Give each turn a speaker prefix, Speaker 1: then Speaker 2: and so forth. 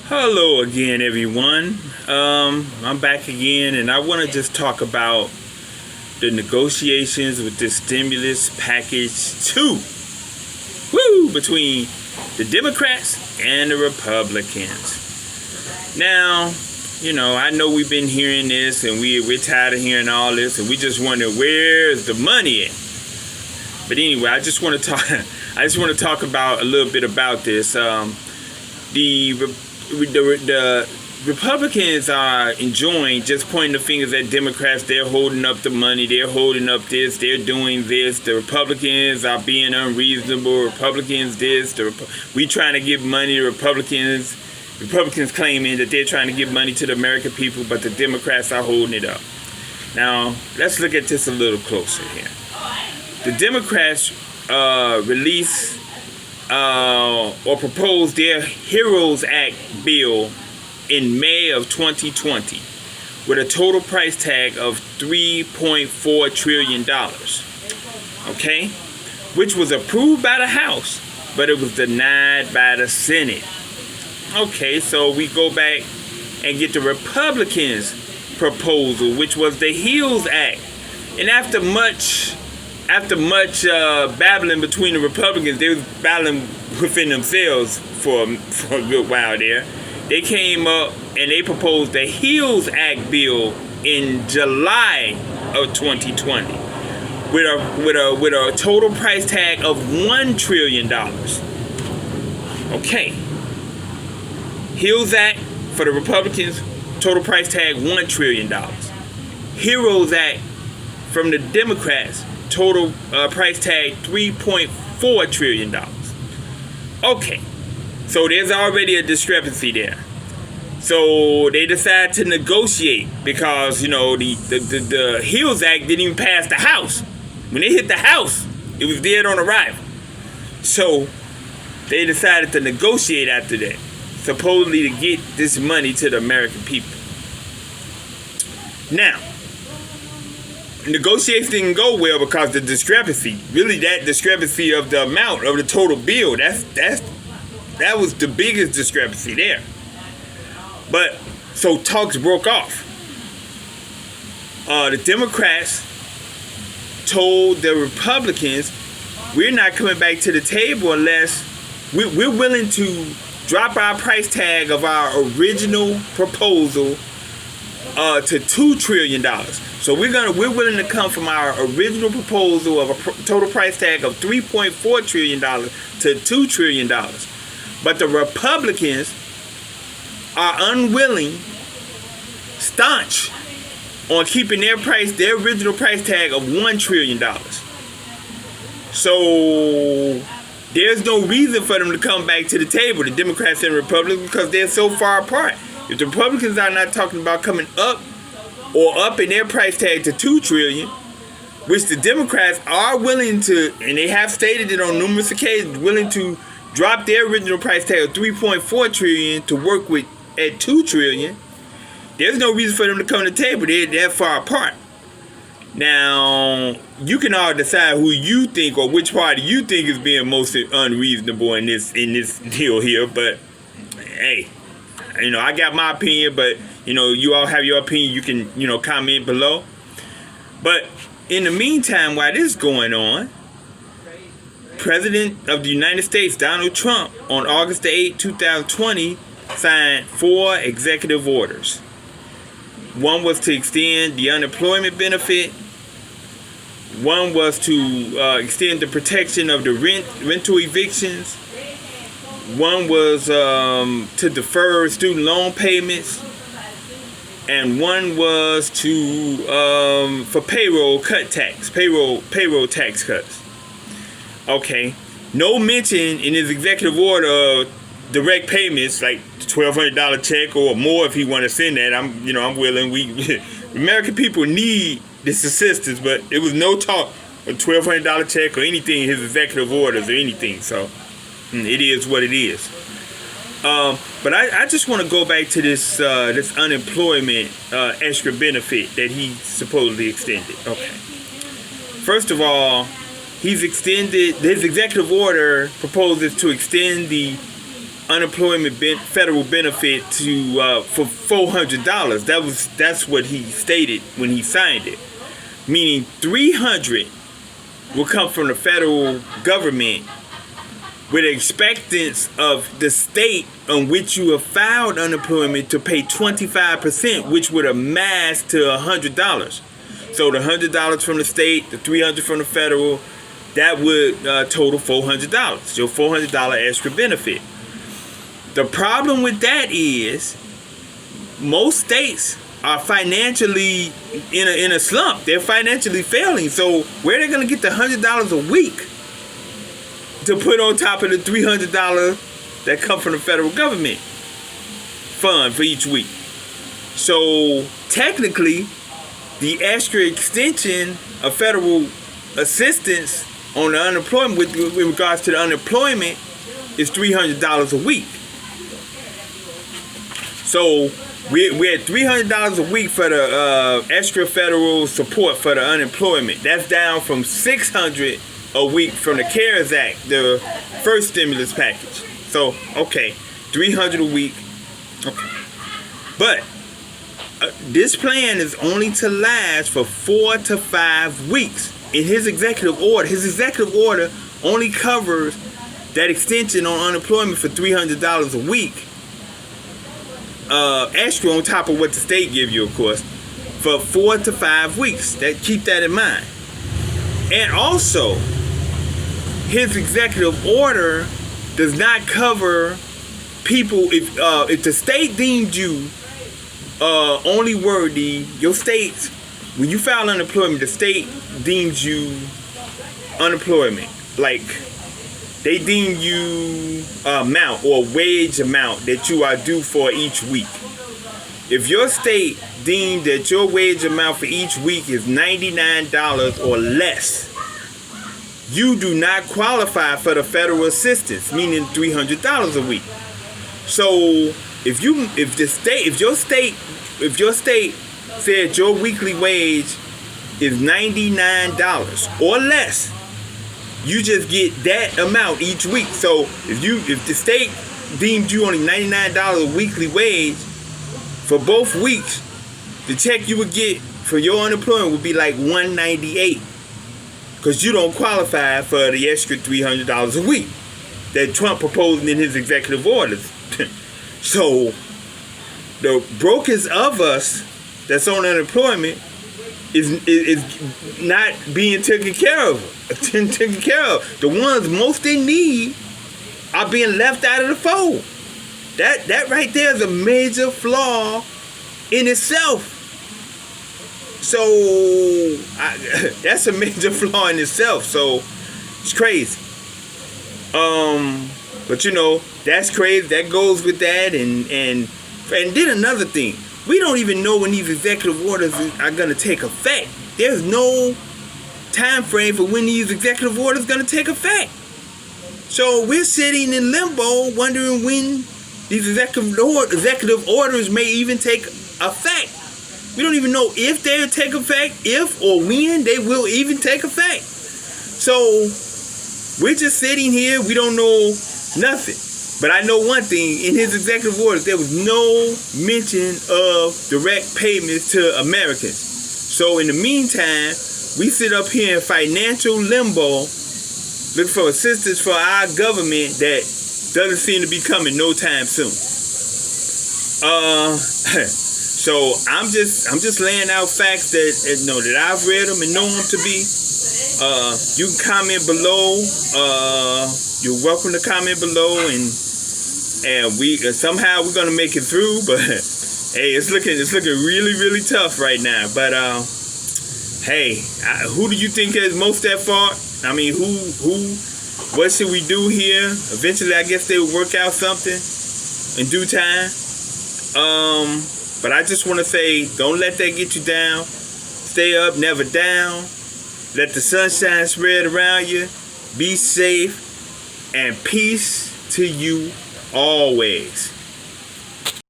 Speaker 1: Hello again, everyone. I'm back again, and I want to just talk about the negotiations with this stimulus package 2. Woo! Between the Democrats and the Republicans. Now, I know we've been hearing this, and we're tired of hearing all this, and we just wonder where's the money at. But anyway, I just want to talk. I just want to talk about a little bit about this. The Republicans are enjoying just pointing the fingers at Democrats. They're holding up the money. They're holding up this. They're doing this. The Republicans are being unreasonable. Republicans this. We trying to give money to Republicans. Republicans claiming that they're trying to give money to the American people, but the Democrats are holding it up. Now, let's look at this a little closer here. The Democrats release or proposed their HEROES Act bill in May of 2020 with a total price tag of $3.4 trillion. Okay? Which was approved by the House, but it was denied by the Senate. Okay, so we go back and get the Republicans' proposal, which was the HEROES Act. And after much battling between the Republicans, they was battling within themselves for a good while there. They came up and they proposed the HEROES Act bill in July of 2020 with a total price tag of $1 trillion. Okay. HEROES Act for the Republicans, total price tag $1 trillion. HEROES Act from the Democrats, total price tag $3.4 trillion. Okay, so there's already a discrepancy there. So they decide to negotiate because, the HEROES Act didn't even pass the House. When it hit the House, it was dead on arrival. So they decided to negotiate after that, supposedly to get this money to the American people. Now, negotiations didn't go well because the discrepancy, really that discrepancy of the amount of the total bill, that was the biggest discrepancy there. But so talks broke off. The Democrats told the Republicans, we're not coming back to the table unless we're willing to drop our price tag of our original proposal to $2 trillion. So we're willing to come from our original proposal of a total price tag of $3.4 trillion to $2 trillion. But the Republicans are unwilling, staunch on keeping their original price tag of $1 trillion. So there's no reason for them to come back to the table, the Democrats and Republicans, because they're so far apart. If the Republicans are not talking about coming up or upping their price tag to $2 trillion, which the Democrats are willing to, and they have stated it on numerous occasions, willing to drop their original price tag of $3.4 trillion to work with at $2 trillion, there's no reason for them to come to the table. They're that far apart. Now, you can all decide who you think or which party you think is being most unreasonable in this deal here, but hey, I got my opinion, but you all have your opinion. You can comment below. But in the meantime, while this is going on, President of the United States Donald Trump on August the 8th, 2020 signed 4 executive orders. One was to extend the unemployment benefit. One was to extend the protection of the rental evictions. One was to defer student loan payments, and one was to for payroll tax cuts. Okay, no mention in his executive order of direct payments like $1,200 check or more if he want to send that. I'm willing. We American people need this assistance, but there was no talk of $1,200 check or anything in his executive orders or anything. So it is what it is. But I just want to go back to this unemployment extra benefit that he supposedly extended. Okay. First of all, his executive order proposes to extend the federal benefit to for $400. That's what he stated when he signed it, meaning $300 will come from the federal government with the expectance of the state on which you have filed unemployment to pay 25%, which would amass to $100. So the $100 from the state, the $300 from the federal, that would total $400. Your $400 extra benefit. The problem with that is most states are financially in a slump. They're financially failing. So where are they going to get the $100 a week to put on top of the $300 that come from the federal government fund for each week? So technically, the extra extension of federal assistance on the unemployment with regards to the unemployment is $300 a week. So we're at $300 a week for the extra federal support for the unemployment. That's down from $600 a week from the CARES Act, the first stimulus package. So, okay, $300 a week. Okay. But this plan is only to last for 4 to 5 weeks. In his executive order only covers that extension on unemployment for $300 a week. Extra on top of what the state give you, of course, for 4 to 5 weeks. Keep that in mind. And also, his executive order does not cover people if the state deemed you only worthy. Your state, when you file unemployment, the state deems you unemployment. Like, they deem you amount or wage amount that you are due for each week. If your state deemed that your wage amount for each week is $99 or less, you do not qualify for the federal assistance, meaning $300 a week. So if your state said your weekly wage is $99 or less, you just get that amount each week. So if the state deemed you only $99 a weekly wage for both weeks, the check you would get for your unemployment would be like $198, because you don't qualify for the extra $300 a week that Trump proposed in his executive orders. So the brokest of us that's on unemployment is not being taken care of. The ones most in need are being left out of the fold. That right there is a major flaw in itself. So that's a major flaw in itself. So it's crazy. But that's crazy. That goes with that. And then another thing, we don't even know when these executive orders are going to take effect. There's no time frame for when these executive orders are going to take effect. So we're sitting in limbo wondering when these executive orders may even take effect. We don't even know if they'll take effect, if or when they will even take effect. So we're just sitting here. We don't know nothing. But I know one thing. In his executive orders, there was no mention of direct payments to Americans. So in the meantime, we sit up here in financial limbo looking for assistance for our government that doesn't seem to be coming no time soon. So I'm just laying out facts that I've read them and know them to be. You can comment below. You're welcome to comment below, and we somehow we're gonna make it through. But hey, it's looking really, really tough right now. But hey, who do you think is most at fault? I mean, what should we do here? Eventually, I guess they will work out something in due time. But I just want to say, don't let that get you down. Stay up, never down. Let the sunshine spread around you. Be safe, and peace to you always.